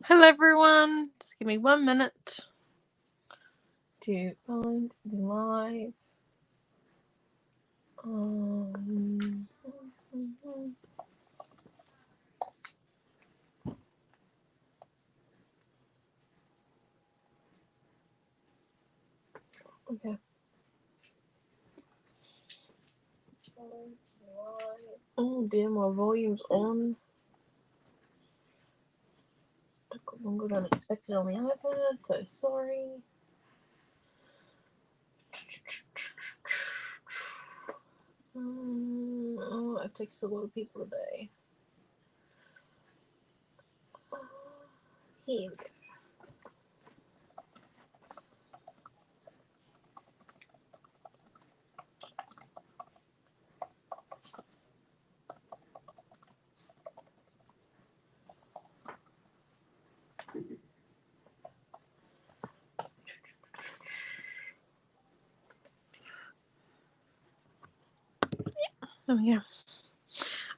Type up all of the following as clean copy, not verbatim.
Hello everyone, just give me 1 minute to find the live. Okay. Oh dear, my volume's on. Took longer than expected on the iPad, so sorry. I've texted a lot of people today. Here we go. There we go.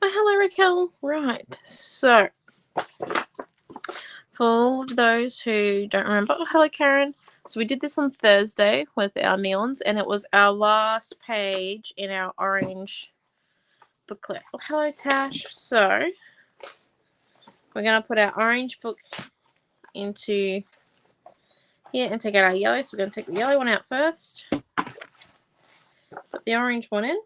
Oh, hello Raquel. Right, so for those who don't remember, oh, hello Karen. So we did this on Thursday with our neons, and it was our last page in our orange booklet. Oh, hello Tash. So we're going to put our orange book into here and take out our yellow. So we're going to take the yellow one out first. Put the orange one in.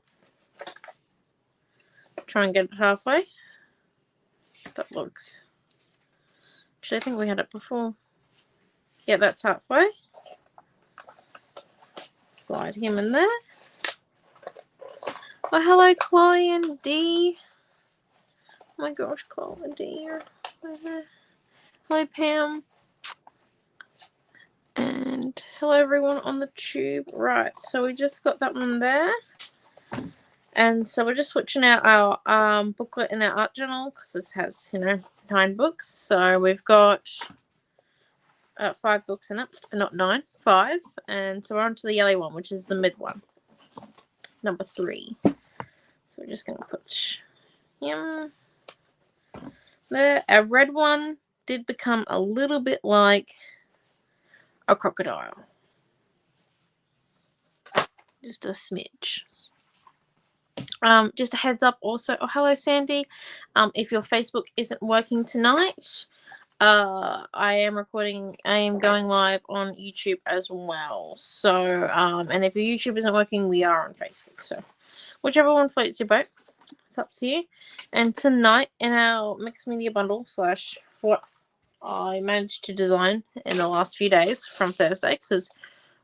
Try and get it halfway. That looks... Actually, I think we had it before. Yeah, that's halfway. Slide him in there. Oh, hello, Chloe and Dee. Oh my gosh, Chloe and Dee are there. Hello, Pam. And hello, everyone on the tube. Right, so we just got that one there. And so we're just switching out our booklet in our art journal because this has, 9 books. So we've got 5 books in it. Not 9, 5. And so we're on to the yellow one, which is the mid one. Number 3. So we're just going to put him there. Our red one did become a little bit like a crocodile. Just a smidge. Just a heads up also. Oh, hello, Sandy. If your Facebook isn't working tonight, I am going live on YouTube as well. So, and if your YouTube isn't working, we are on Facebook. So, whichever one floats your boat, it's up to you. And tonight, in our mixed media bundle / what I managed to design in the last few days from Thursday, because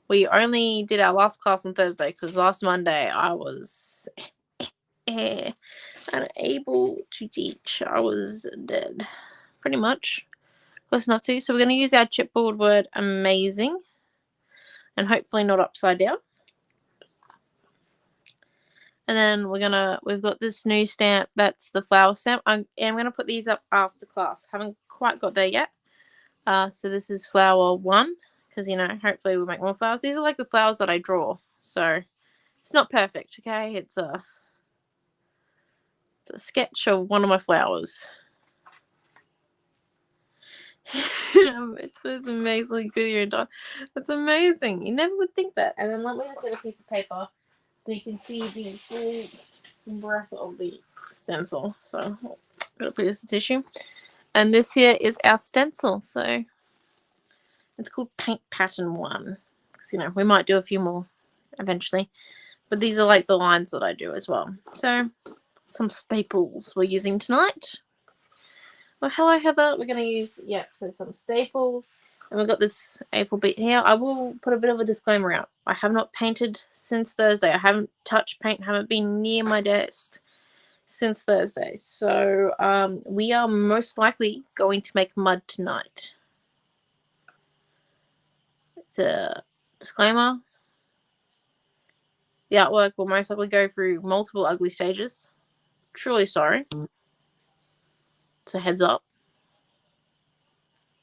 we only did our last class on Thursday, because last Monday I was unable to teach. I was dead, pretty much. Close enough to. So we're going to use our chipboard word amazing, and hopefully not upside down. And then we've got this new stamp. That's the flower stamp. I'm going to put these up after class. Haven't quite got there yet. So this is flower 1, because, hopefully we'll make more flowers. These are like the flowers that I draw. So it's not perfect, okay? It's a sketch of one of my flowers. It's amazingly good here, Don. That's amazing. You never would think that. And then let me look at a piece of paper so you can see the full breadth of the stencil. So I'm going to put this in tissue. And this here is our stencil. So it's called Paint Pattern 1. Because, we might do a few more eventually. But these are like the lines that I do as well. So some staples we're using tonight. Well, hello, Heather. We're going to use, so some staples. And we've got this A4 bead here. I will put a bit of a disclaimer out. I have not painted since Thursday. I haven't touched paint, haven't been near my desk since Thursday. So we are most likely going to make mud tonight. It's a disclaimer. The artwork will most likely go through multiple ugly stages. Truly sorry. It's a heads up.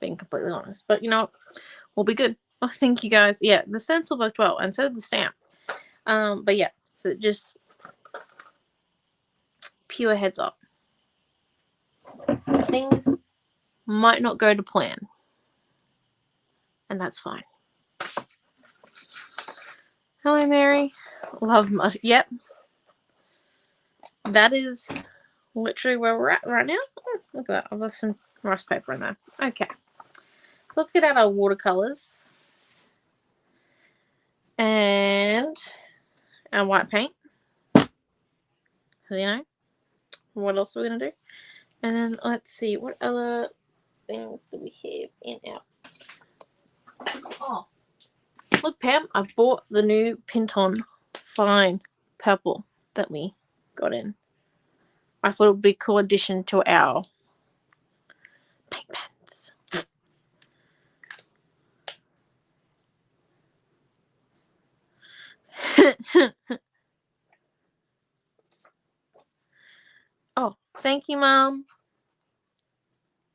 Being completely honest. But we'll be good. Oh, thank you guys. Yeah, the stencil worked well, and so did the stamp. But yeah, so just pure heads up. Things might not go to plan. And that's fine. Hello, Mary. Love mud. Yep. That is literally where we're at right now. Oh, look at that. I've left some rice paper in there. Okay. So let's get out our watercolors. And our white paint. You know. What else are we going to do? And then let's see. What other things do we have in our... Oh. Look, Pam. I bought the new Pinton Fine Purple that we got in. I thought it would be a cool addition to our paint pens. Oh, thank you, Mom.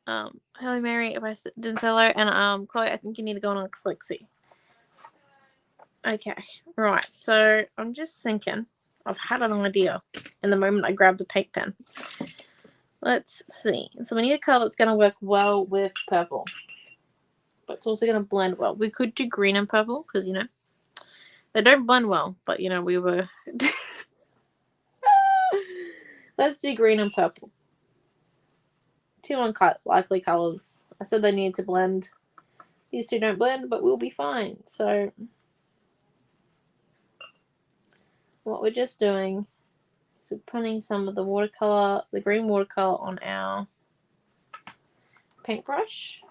Hello, Mary. If I didn't say hello, and Chloe, I think you need to go on Lexi. Okay, right. So I'm just thinking. I've had an idea, in the moment I grabbed the paint pen. Let's see. So we need a color that's going to work well with purple, but it's also going to blend well. We could do green and purple because you know they don't blend well, but you know we were. Let's do green and purple. Two unlikely colors. I said they needed to blend. These two don't blend, but we'll be fine. So what we're just doing is we're putting some of the watercolor, the green watercolor, on our paintbrush.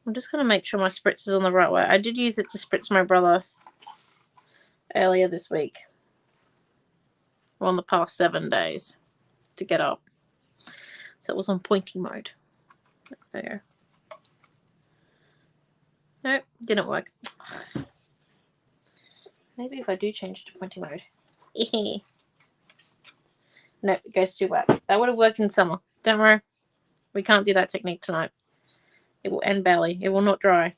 I'm just going to make sure my spritz is on the right way. I did use it to spritz my brother earlier this week. Or on the past 7 days to get up. So it was on pointy mode. There you go. Nope, didn't work. Maybe if I do change to pointy mode. Nope, it goes too wet. That would have worked in summer. Don't worry. We can't do that technique tonight. It will end badly. It will not dry.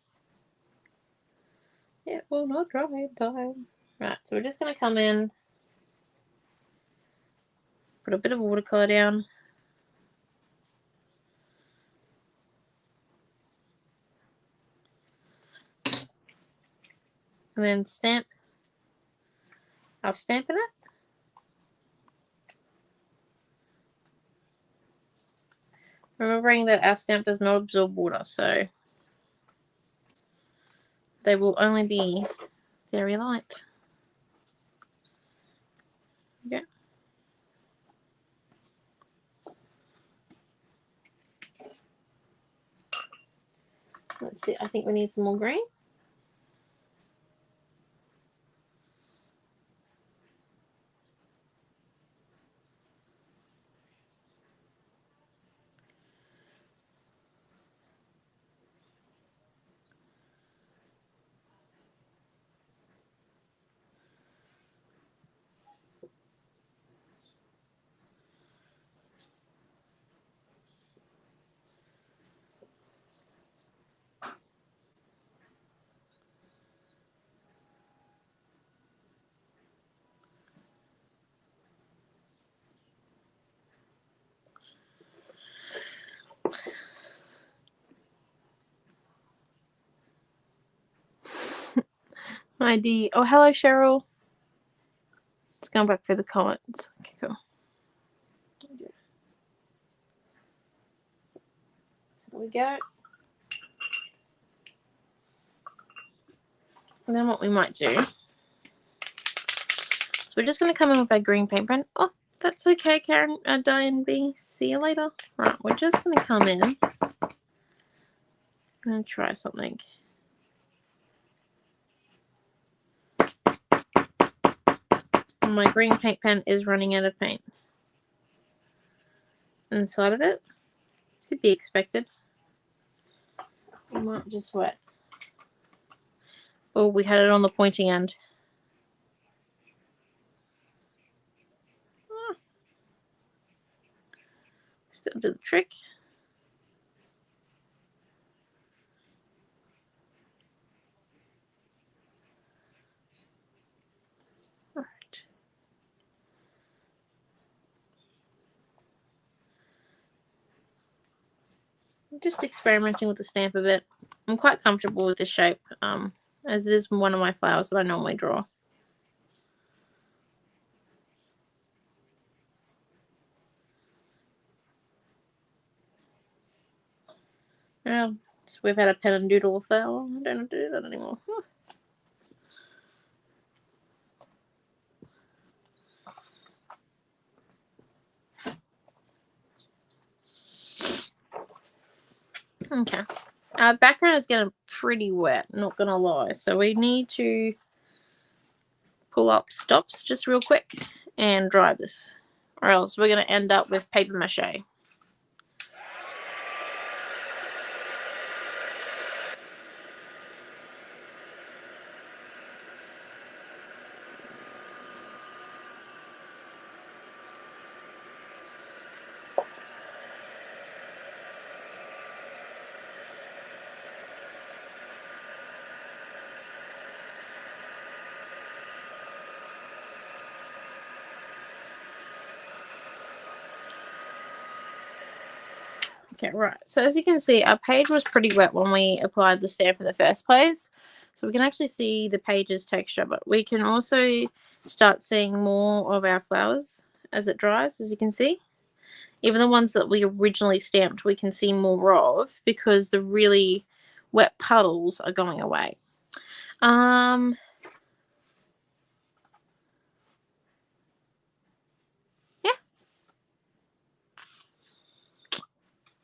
It will not dry in time. Right, so we're just going to come in. Put a bit of watercolor down. And then stamp. I'll stamp in it. Remembering that our stamp does not absorb water, so they will only be very light. Okay. Let's see, I think we need some more green. ID. Oh, hello, Cheryl. Let's go back through the comments. Okay, cool. So there we go. And then what we might do. So we're just going to come in with our green paint pen. Oh, that's okay, Karen. Diane B. See you later. Right, we're just going to come in and try something. My green paint pen is running out of paint. Inside of it. To be expected. We might just wet. Oh, we had it on the pointing end. Oh. Still do the trick. I'm just experimenting with the stamp a bit. I'm quite comfortable with this shape, as it is one of my flowers that I normally draw. Yeah, so we've had a pen and doodle flower. I don't have to do that anymore. Okay. Our background is getting pretty wet, not gonna lie. So we need to pull up stops just real quick and dry this, or else we're gonna end up with paper mache. Okay, right. So as you can see, our page was pretty wet when we applied the stamp in the first place. So we can actually see the page's texture, but we can also start seeing more of our flowers as it dries, as you can see. Even the ones that we originally stamped, we can see more of because the really wet puddles are going away. Yeah.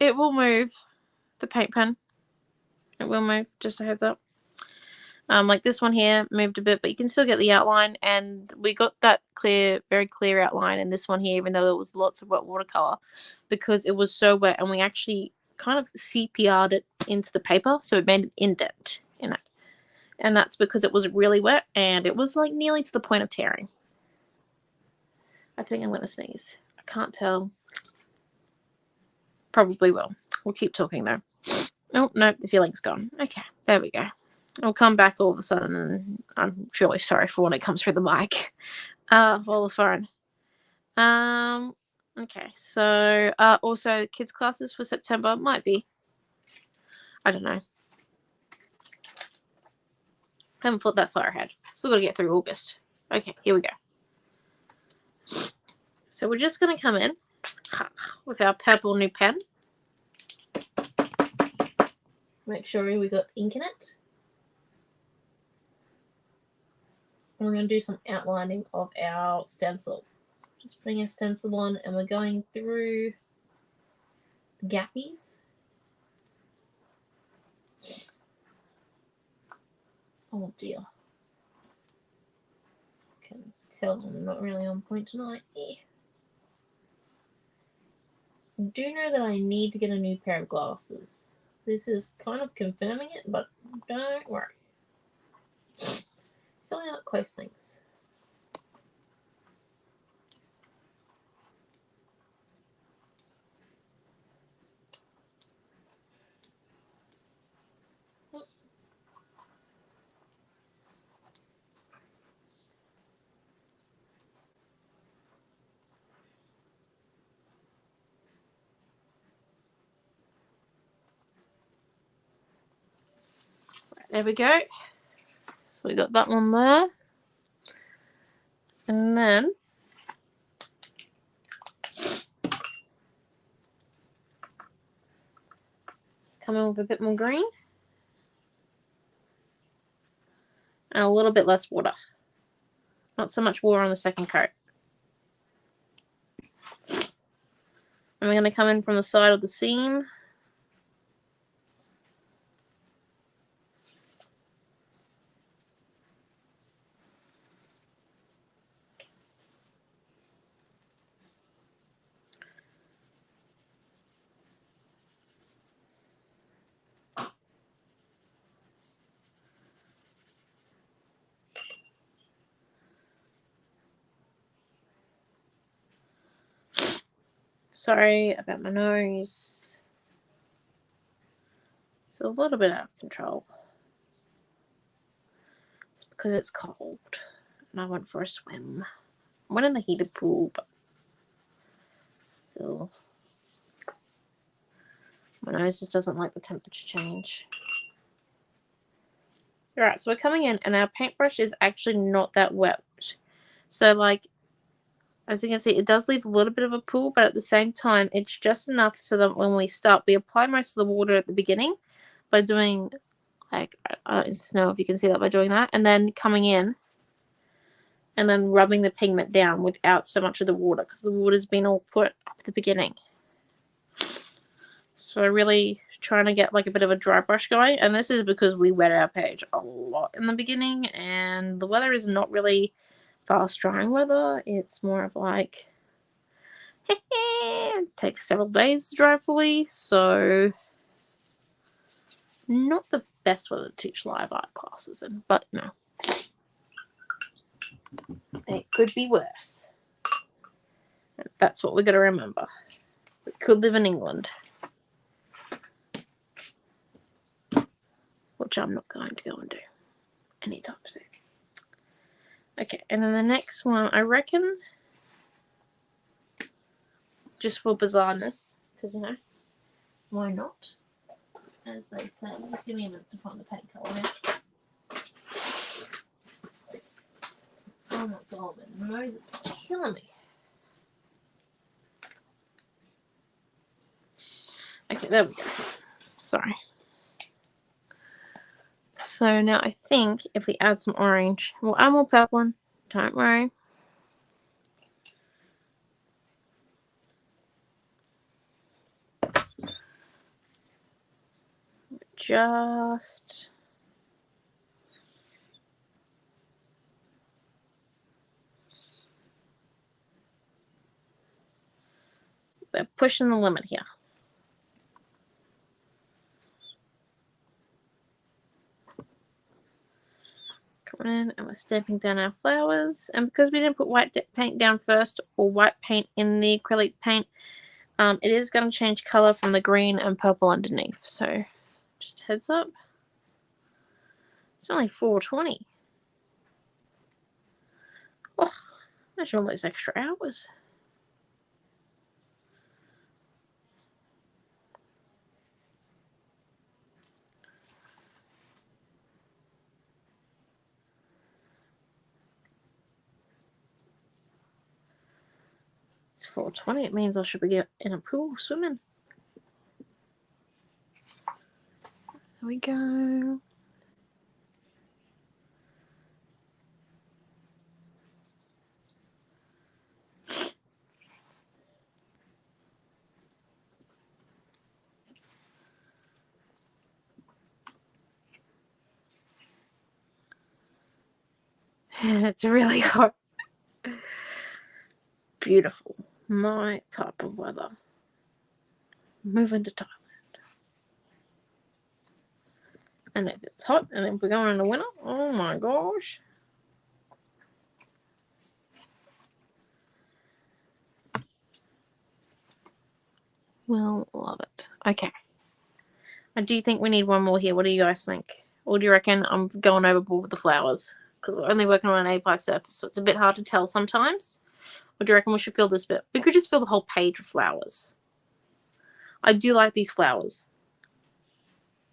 It will move, the paint pen. It will move, just a heads up. Like this one here moved a bit, but you can still get the outline, and we got that clear, very clear outline in this one here, even though there was lots of wet watercolor, because it was so wet, and we actually kind of CPR'd it into the paper, so it made an indent in it, and that's because it was really wet, and it was like nearly to the point of tearing. I think I'm gonna sneeze. I can't tell. Probably will. We'll keep talking though. Oh no, the feeling's gone. Okay, there we go. It'll come back all of a sudden, and I'm surely sorry for when it comes through the mic. Or the phone. Okay, so also kids' classes for September might be. I don't know. I haven't thought that far ahead. Still got to get through August. Okay, here we go. So we're just gonna come in with our purple new pen. Make sure we got ink in it. And we're going to do some outlining of our stencil. So just putting a stencil on, and we're going through the gappies. Oh dear. I can tell I'm not really on point tonight. I do know that I need to get a new pair of glasses. This is kind of confirming it, but don't worry. Selling out close things. There we go. So we got that one there. And then just come in with a bit more green. And a little bit less water. Not so much water on the second coat. And we're going to come in from the side of the seam. Sorry about my nose. It's a little bit out of control. It's because it's cold and I went for a swim. I went in the heated pool, but still My nose just doesn't like the temperature change. Alright, so we're coming in and our paintbrush is actually not that wet. So like, as you can see, it does leave a little bit of a pool, but at the same time, it's just enough so that when we start, we apply most of the water at the beginning by doing, like, I don't know if you can see that by doing that, and then coming in and then rubbing the pigment down without so much of the water, because the water's been all put up at the beginning. So really trying to get like a bit of a dry brush going, and this is because we wet our page a lot in the beginning, and the weather is not really fast drying weather. It's more of like it takes several days to dry fully, so not the best weather to teach live art classes in, but you know, it could be worse. That's what we got to remember. We could live in England, which I'm not going to go and do anytime soon. Okay, and then the next one, I reckon, just for bizarreness, because, you know, why not? As they say. Just give me a minute to find the paint colour now. Oh my god, my nose is killing me. Okay, there we go. Sorry. So now I think if we add some orange, we'll add more purple in, don't worry. Just we're pushing the limit here. Coming in and we're stamping down our flowers, and because we didn't put white paint down first or white paint in the acrylic paint, it is going to change color from the green and purple underneath. So just heads up. It's only 4:20. Oh, there's all those extra hours. It's 4:20. It means I should be in a pool swimming. There we go. And it's really hot. Beautiful. My type of weather. Moving to Thailand. And if it's hot, and if we're going in the winter, oh my gosh. We'll love it. Okay. I do think we need one more here. What do you guys think? Or do you reckon I'm going overboard with the flowers? Because we're only working on an A5 surface, so it's a bit hard to tell sometimes. Or do you reckon we should fill this bit? We could just fill the whole page with flowers. I do like these flowers.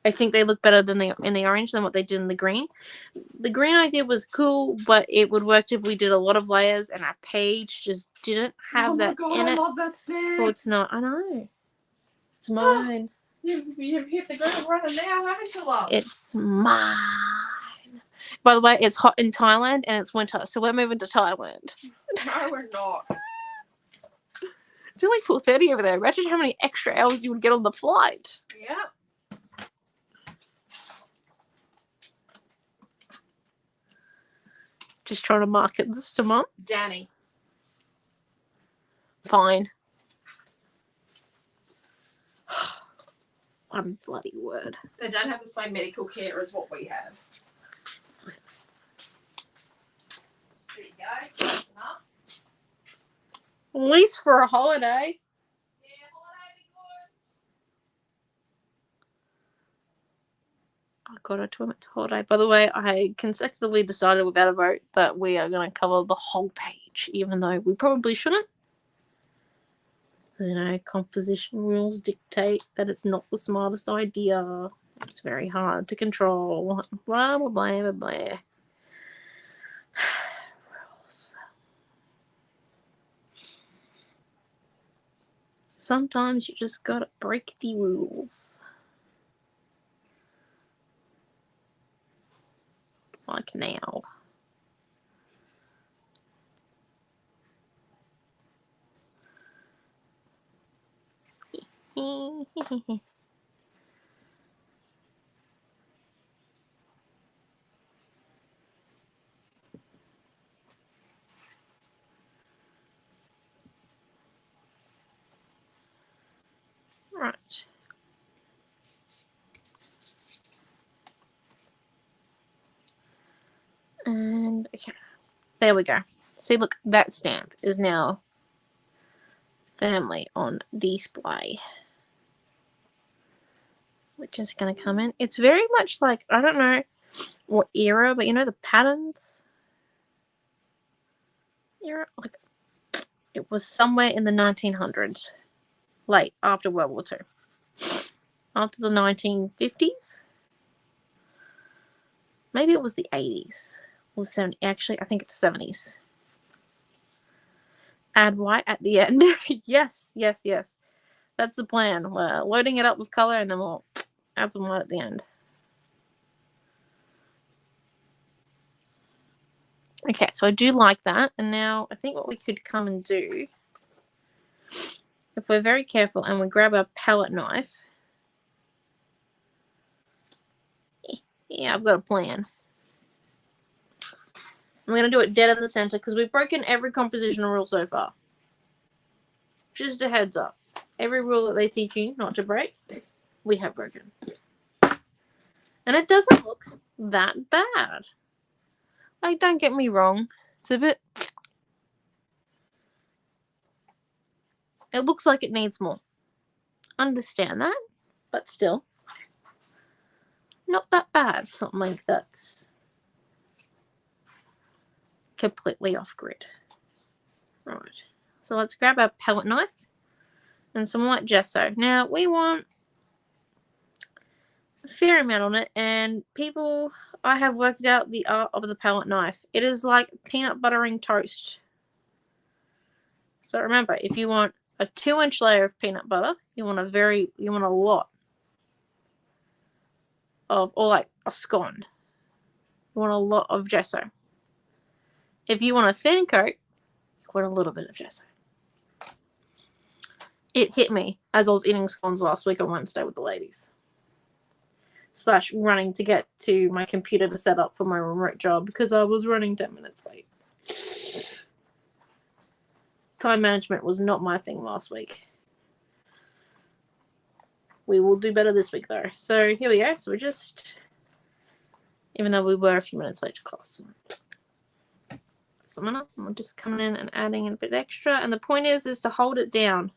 I think they look better than in the orange than what they did in the green. The green idea was cool, but it would work if we did a lot of layers and our page just didn't have that in it. I love that stamp. So it's not. I know. It's mine. You've hit the ground running now, haven't you, love? It's mine. By the way, it's hot in Thailand and it's winter, so we're moving to Thailand. No, we're not. It's only 4:30 over there. Imagine how many extra hours you would get on the flight. Yeah. Just trying to market this to Mum. Danny. Fine. One bloody word. They don't have the same medical care as what we have. There you go. Enough. At least for a holiday. Yeah, holiday be good. I got a 2 month holiday. By the way, I consecutively decided without a vote that we are going to cover the whole page, even though we probably shouldn't. You know, composition rules dictate that it's not the smartest idea. It's very hard to control. Blah, blah, blah, blah, blah. Rules. Sometimes you just gotta break the rules. Like now. Right. And okay. There we go. See, look, that stamp is now family on display. Which is going to come in. It's very much like, I don't know what era, but you know the patterns? Era? Like, it was somewhere in the 1900s. Late, after World War II. After the 1950s? Maybe it was the 80s. Or the 70s. Actually, I think it's 70s. Add white at the end. Yes, yes, yes. That's the plan. We're loading it up with color and then we'll add some white at the end. Okay, so I do like that. And now I think what we could come and do, if we're very careful and we grab our palette knife. Yeah, I've got a plan. I'm going to do it dead in the center because we've broken every compositional rule so far. Just a heads up. Every rule that they teach you not to break, we have broken. And it doesn't look that bad. Like, don't get me wrong. It's a bit... It looks like it needs more. Understand that, but still. Not that bad for something like that's completely off grid. Right. So let's grab our palette knife and some white gesso. Now, we want a fair amount on it, and people, I have worked out the art of the palette knife. It is like peanut buttering toast. So remember, if you want a 2-inch layer of peanut butter, you want a lot of, or like a scone. You want a lot of gesso. If you want a thin coat, you want a little bit of gesso. It hit me as I was eating scones last week on Wednesday with the ladies. / running to get to my computer to set up for my remote job because I was running 10 minutes late. Time management was not my thing last week. We will do better this week though. So here we go. So we're just, even though we were a few minutes late to class. So I'm just coming in and adding in a bit extra. And the point is to hold it down.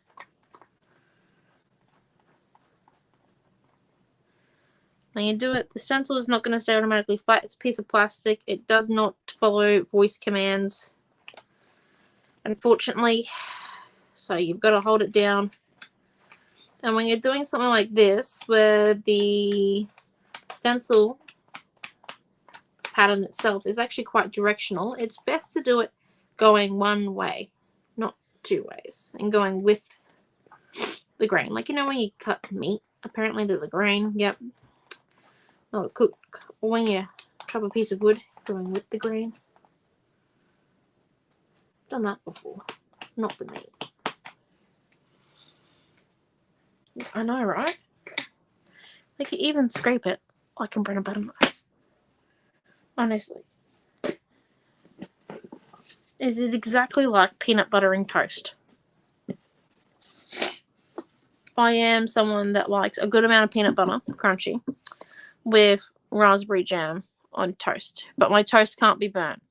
When you do it, the stencil is not going to stay automatically flat. It's a piece of plastic. It does not follow voice commands, unfortunately. So you've got to hold it down. And when you're doing something like this, where the stencil pattern itself is actually quite directional, it's best to do it going one way, not 2 ways, and going with the grain. Like, you know, when you cut meat, apparently there's a grain. Yep. Not cook. Or when you chop a piece of wood, going with the grain. Done that before. Not the meat. I know, right? Like, you even scrape it like a bread and butter knife. Honestly. Is it exactly like peanut buttering toast? I am someone that likes a good amount of peanut butter, crunchy, with raspberry jam on toast. But my toast can't be burnt.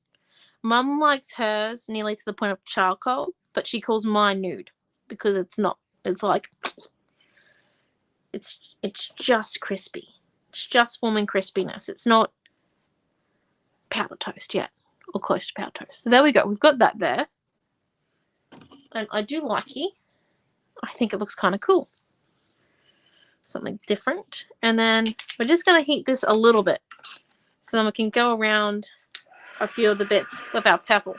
Mum likes hers nearly to the point of charcoal, but she calls mine nude because it's not. It's like, it's just crispy. It's just forming crispiness. It's not powder toast yet, or close to powder toast. So there we go. We've got that there. And I do like it. I think it looks kind of cool. Something different. And then we're just going to heat this a little bit so then we can go around a few of the bits with our pebble.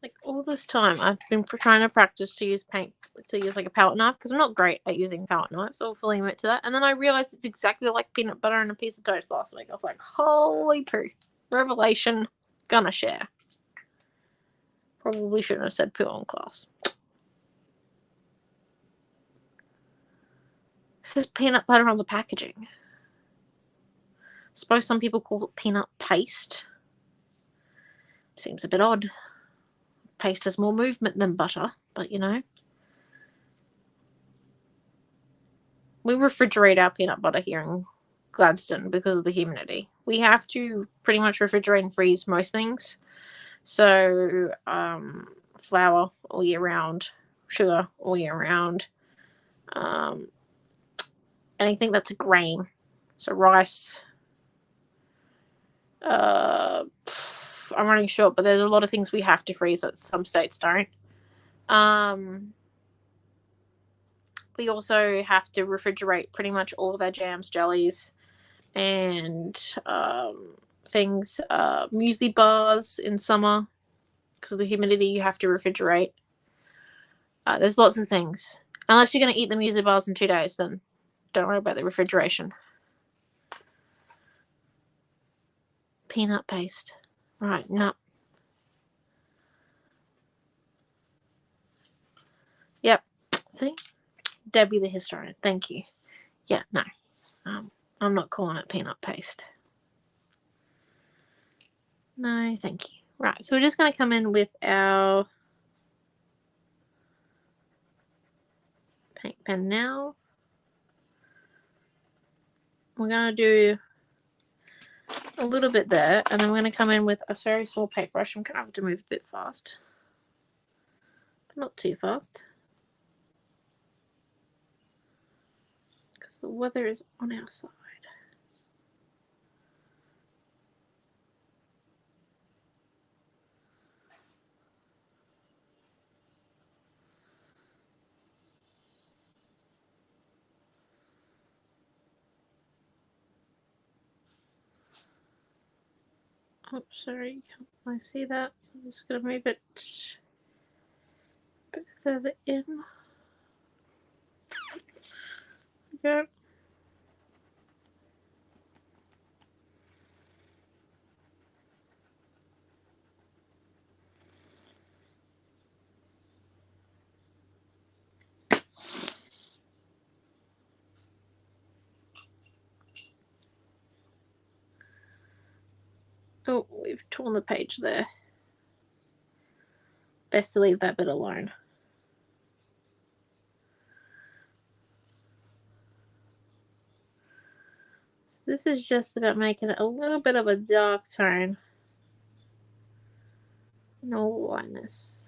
Like all this time, I've been trying to practice to use like a palette knife because I'm not great at using palette knives. I'll fully admit to that. And then I realized it's exactly like peanut butter and a piece of toast last week. I was like, holy poo. Revelation. Gonna share. Probably shouldn't have said poo on class. It says peanut butter on the packaging. I suppose some people call it peanut paste. Seems a bit odd. Paste has more movement than butter, but you know. We refrigerate our peanut butter here in Gladstone because of the humidity. We have to pretty much refrigerate and freeze most things. So, flour all year round, sugar all year round, anything that's a grain. So rice. I'm running short, but there's a lot of things we have to freeze that some states don't. We also have to refrigerate pretty much all of our jams, jellies, and things. Muesli bars in summer because of the humidity. You have to refrigerate. There's lots of things. Unless you're going to eat the muesli bars in 2 days, then don't worry about the refrigeration. Peanut paste. Right, no. Yep. See? Debbie the historian. Thank you. Yeah, no. I'm not calling it peanut paste. No, thank you. Right, so we're just going to come in with our paint pen now. We're going to do a little bit there, and then we're going to come in with a very small paintbrush. I'm going to have to move a bit fast, but not too fast, because the weather is on our side. Oh, sorry, can't I see that? So I'm just going to move it a bit further in. There we go. Oh, we've torn the page there. Best to leave that bit alone. So this is just about making it a little bit of a dark tone. No lightness.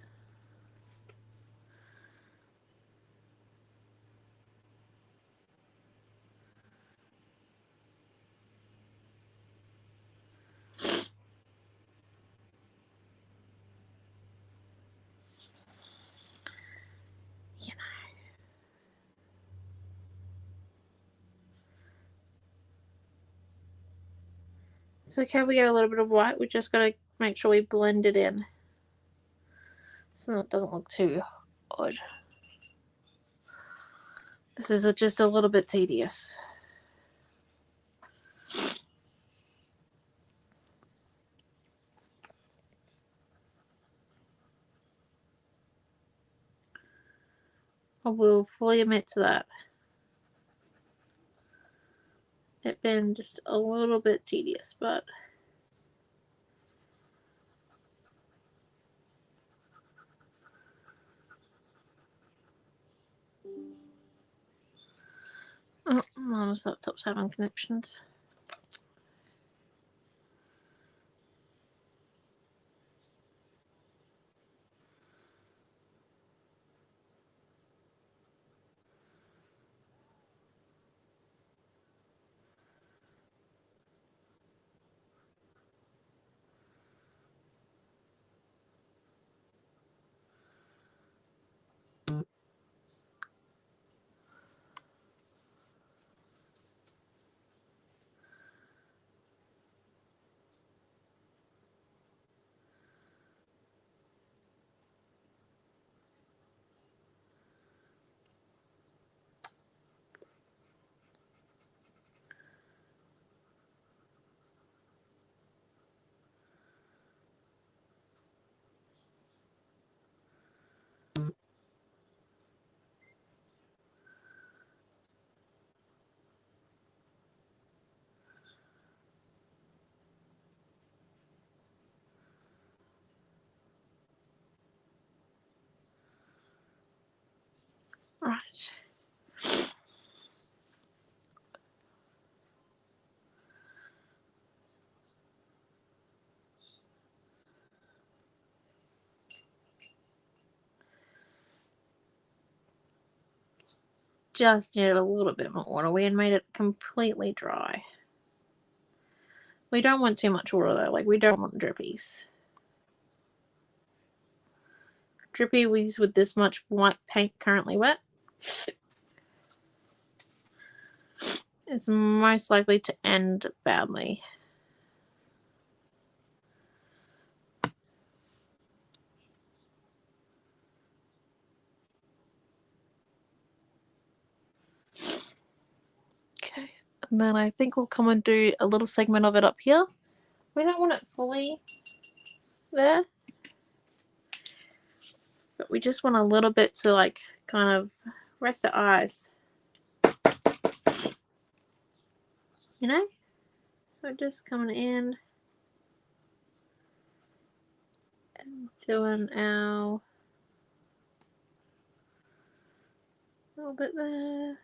You know. It's okay, we get a little bit of white. We just gotta make sure we blend it in so it doesn't look too odd. This is just a little bit tedious. I will fully admit to that. It's been just a little bit tedious, but Sometimes that stops having connections. Right. Just needed a little bit more water. We had made it completely dry. We don't want too much water though. Like, we don't want drippies. Drippies with this much white paint currently wet is most likely to end badly. Okay, and then I think we'll come and do a little segment of it up here. We don't want it fully there, but we just want a little bit to like kind of rest our eyes, you know? So just coming in and doing our little bit there.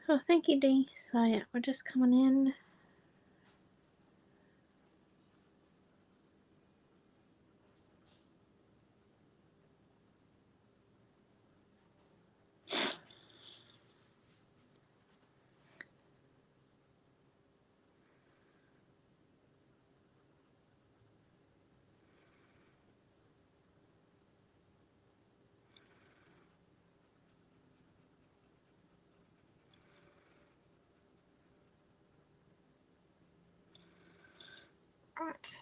Oh, thank you, Dee. So yeah, we're just coming in. Right.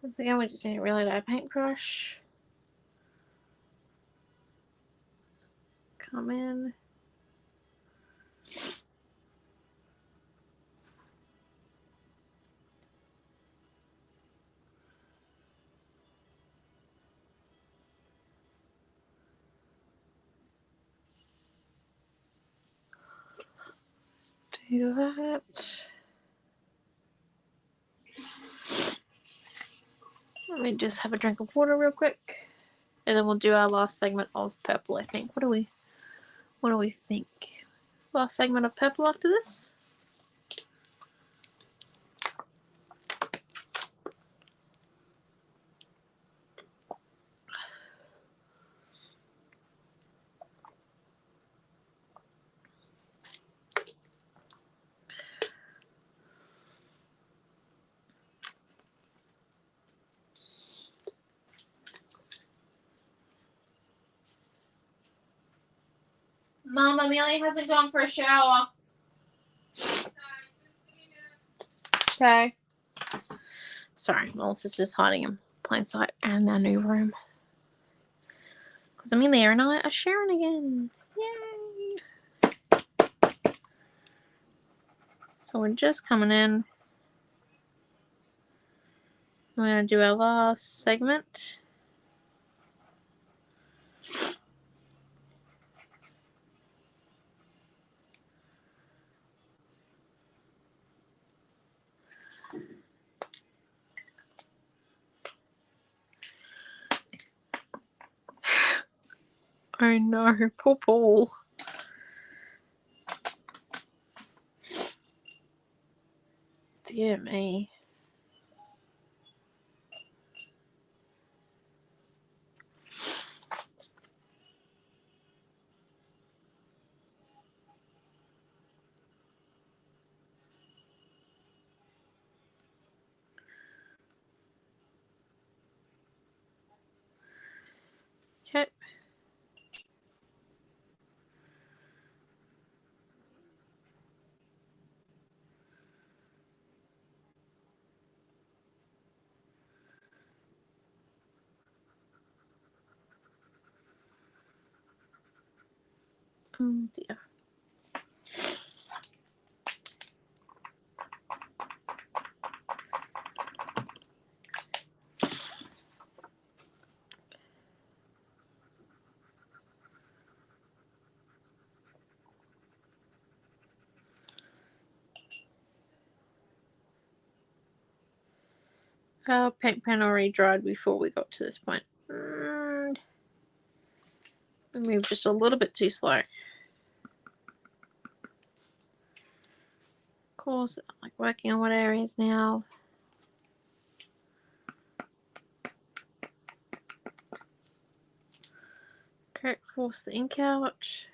Once again, we just need to really our paintbrush. Come in. Do that. Let me just have a drink of water real quick. And then we'll do our last segment of purple, I think. What do we think? Last segment of purple after this? Mom, Amelia hasn't gone for a shower. Okay. Sorry, Melissa's just hiding in plain sight in our new room. Because Amelia and I are sharing again. Yay! So we're just coming in. We're going to do our last segment. Oh no, poor Paul. Dear me. Okay. Oh dear. Our paint pen already dried before we got to this point. And we moved just a little bit too slow. Of course, I'm like working on what areas now. Okay, force the ink out.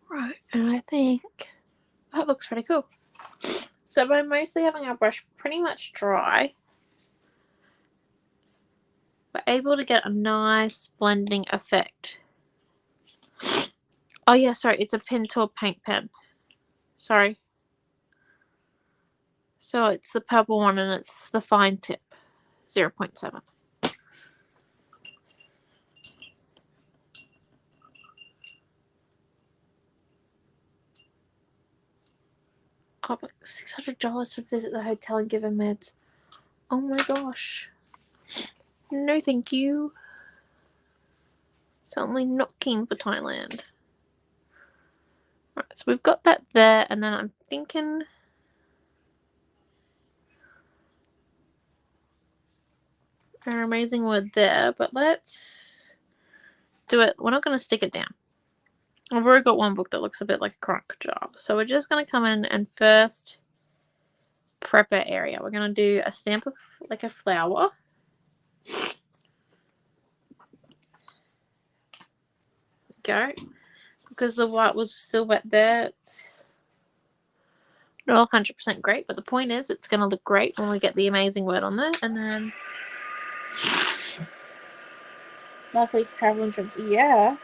Right, and I think that looks pretty cool. So by mostly having our brush pretty much dry, we're able to get a nice blending effect. Oh yeah, sorry, it's a Pintor paint pen. Sorry. So it's the purple one and it's the fine tip, 0.7. Oh, but $600 to visit the hotel and give him meds. Oh my gosh. No thank you. Certainly not keen for Thailand. Right, so we've got that there, and then I'm thinking our amazing word there, but let's do it. We're not going to stick it down. I've already got one book that looks a bit like a crock job. So we're just going to come in and first prep our area. We're going to do a stamp of like a flower. Go. Because the white was still wet there, it's not 100% great, but the point is it's going to look great when we get the amazing word on there. And then luckily for travel insurance, yeah.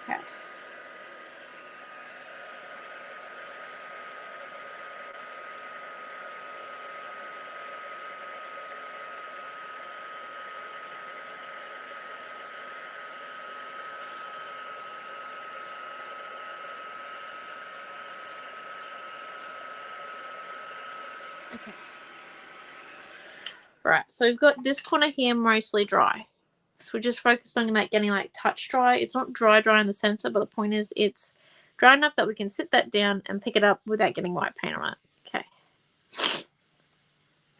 Okay. Okay. Right, so we've got this corner here mostly dry. So we're just focused on like getting like touch dry. It's not dry in the center, but the point is it's dry enough that we can sit that down and pick it up without getting white paint on it. Okay.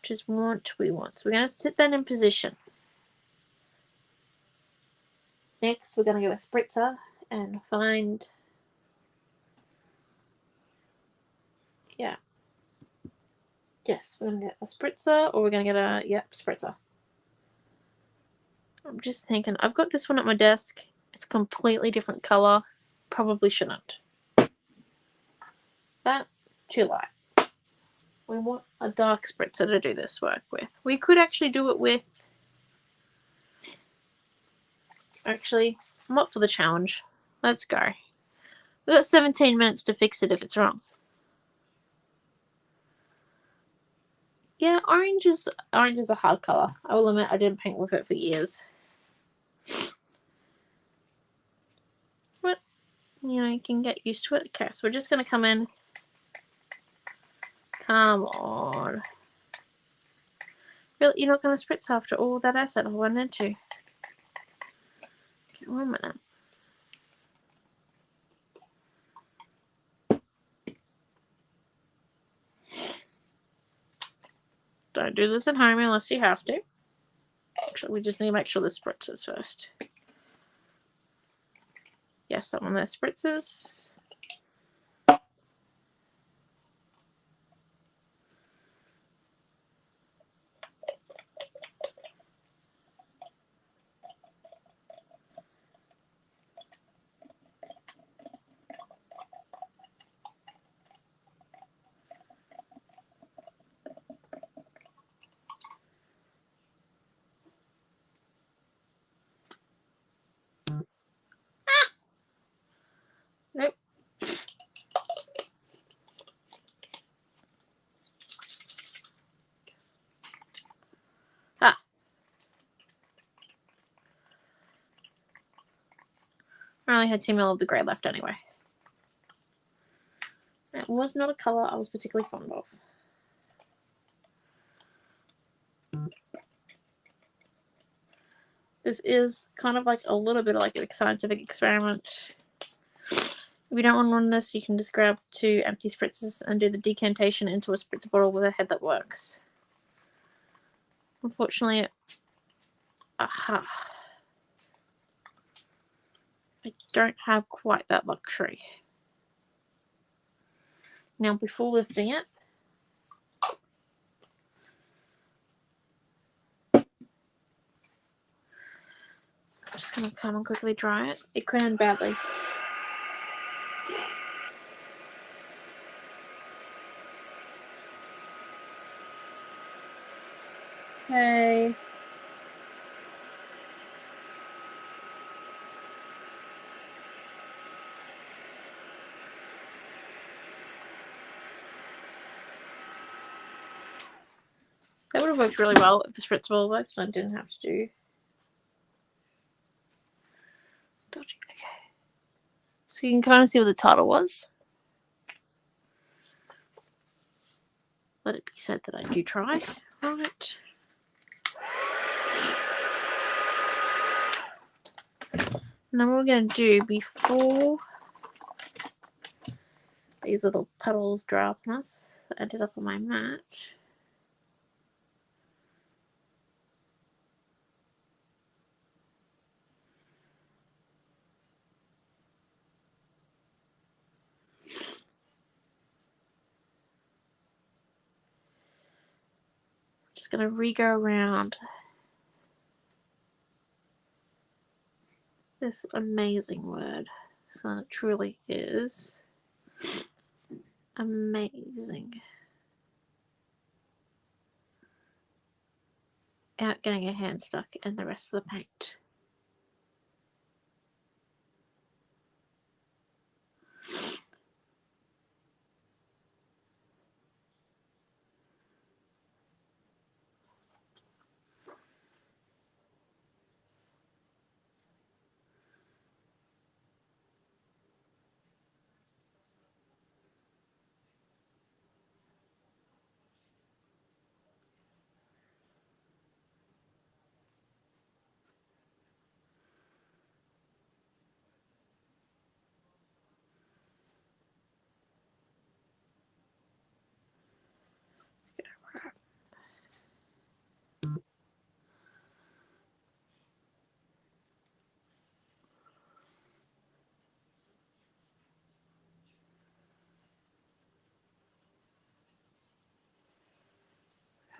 Which is what we want. So we're going to sit that in position. Next, we're going to get a spritzer and find... Yeah. Yes, we're going to get a spritzer, or we're going to get a... Yep, spritzer. I'm just thinking, I've got this one at my desk. It's a completely different color. Probably shouldn't. That, too light. We want a dark spritzer to do this work with. We could actually do it with... Actually, I'm up for the challenge. Let's go. We've got 17 minutes to fix it if it's wrong. Yeah, orange is a hard color. I will admit I didn't paint with it for years. But, you know, you can get used to it. Okay, so we're just going to come in. Come on. Really, you're not going to spritz after all that effort I went into? Okay, 1 minute. Don't do this at home unless you have to. Actually, we just need to make sure the spritzes first. Yes, that one there spritzes. Nope. Ah. I only had 2 ml of the grey left anyway. It was not a colour I was particularly fond of. This is kind of like a little bit like a scientific experiment. If you don't want to run this, you can just grab 2 empty spritzers and do the decantation into a spritzer bottle with a head that works. Unfortunately, I don't have quite that luxury. Now, before lifting it, I'm just going to come and quickly dry it. It could end badly. Okay. That would have worked really well if the spritzer bottle worked and I didn't have to do dodgy. Okay. So you can kind of see what the title was. Let it be said that I do try. Right. And then what we're going to do before these little puddles dry up on us that ended up on my mat. Just going to re-go around this amazing word. So it truly is amazing. Out getting your hand stuck in the rest of the paint.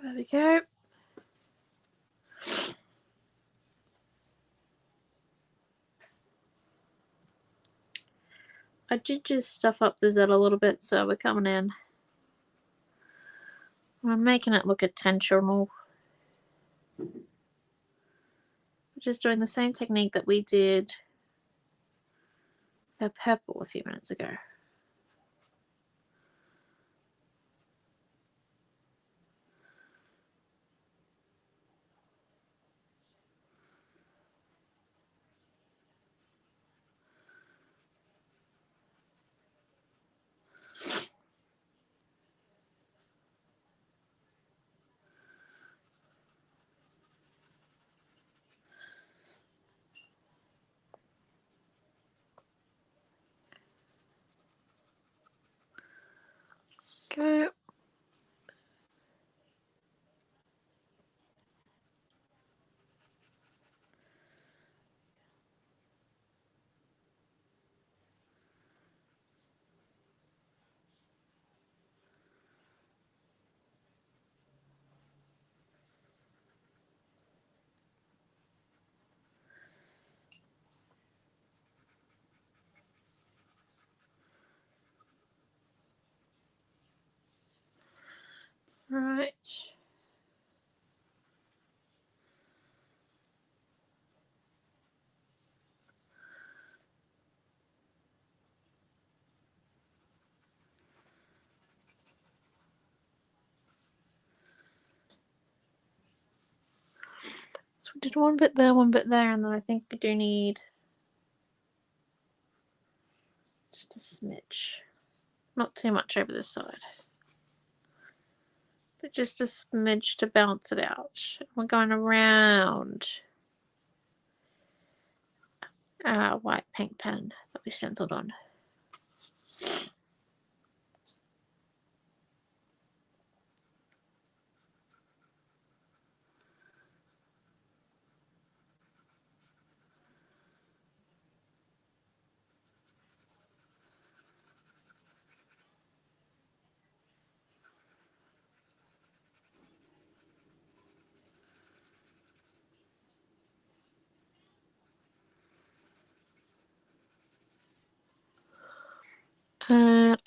There we go. I did just stuff up the Z a little bit, so we're coming in. I'm making it look intentional. We're just doing the same technique that we did for purple a few minutes ago. Go. Right. So we did one bit there, and then I think we do need just a smidge. Not too much over this side, but just a smidge to balance it out. We're going around our white pink pen that we stenciled on.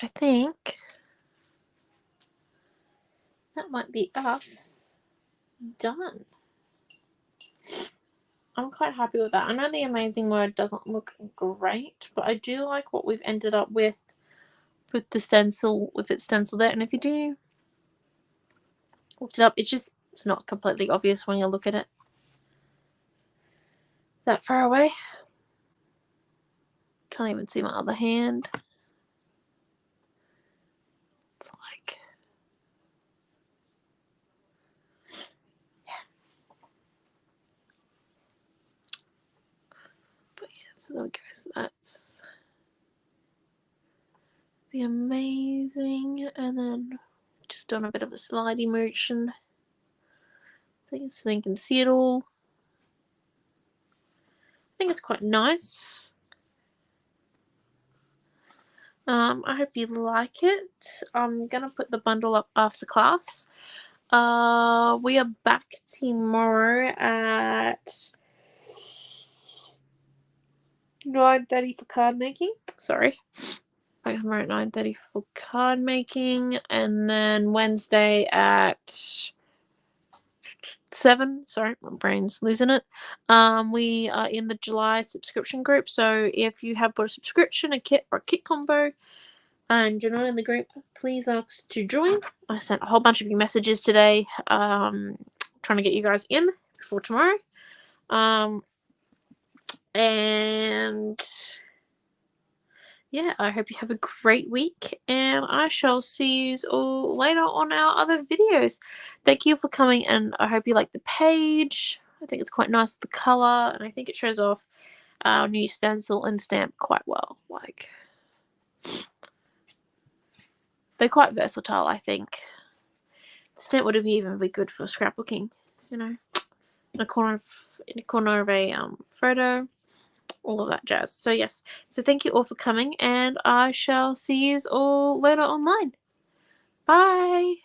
I think that might be us done. I'm quite happy with that. I know the amazing word doesn't look great, but I do like what we've ended up with the stencil, with it stenciled there. And if you do lift it up, it's not completely obvious when you look at it that far away. Can't even see my other hand. It's like, yeah. But yeah, so there we go. So that's the amazing, and then just doing a bit of a slidey motion. So you can see it all. I think it's quite nice. I hope you like it. I'm gonna put the bundle up after class. We are back tomorrow at 9:30 for card making. Sorry. Tomorrow at 9:30 for card making, and then Wednesday at 7. Sorry, my brain's losing it. We are in the July subscription group, so if you have bought a subscription, a kit, or a kit combo, and you're not in the group, please ask to join. I sent a whole bunch of you messages today, trying to get you guys in before tomorrow. And yeah, I hope you have a great week, and I shall see you all later on our other videos. Thank you for coming, and I hope you like the page. I think it's quite nice with the colour, and I think it shows off our new stencil and stamp quite well. Like, they're quite versatile, I think. The stamp would even be good for scrapbooking, you know, in a corner of a photo, all of that jazz. So yes, so thank you all for coming, and I shall see you all later online. Bye.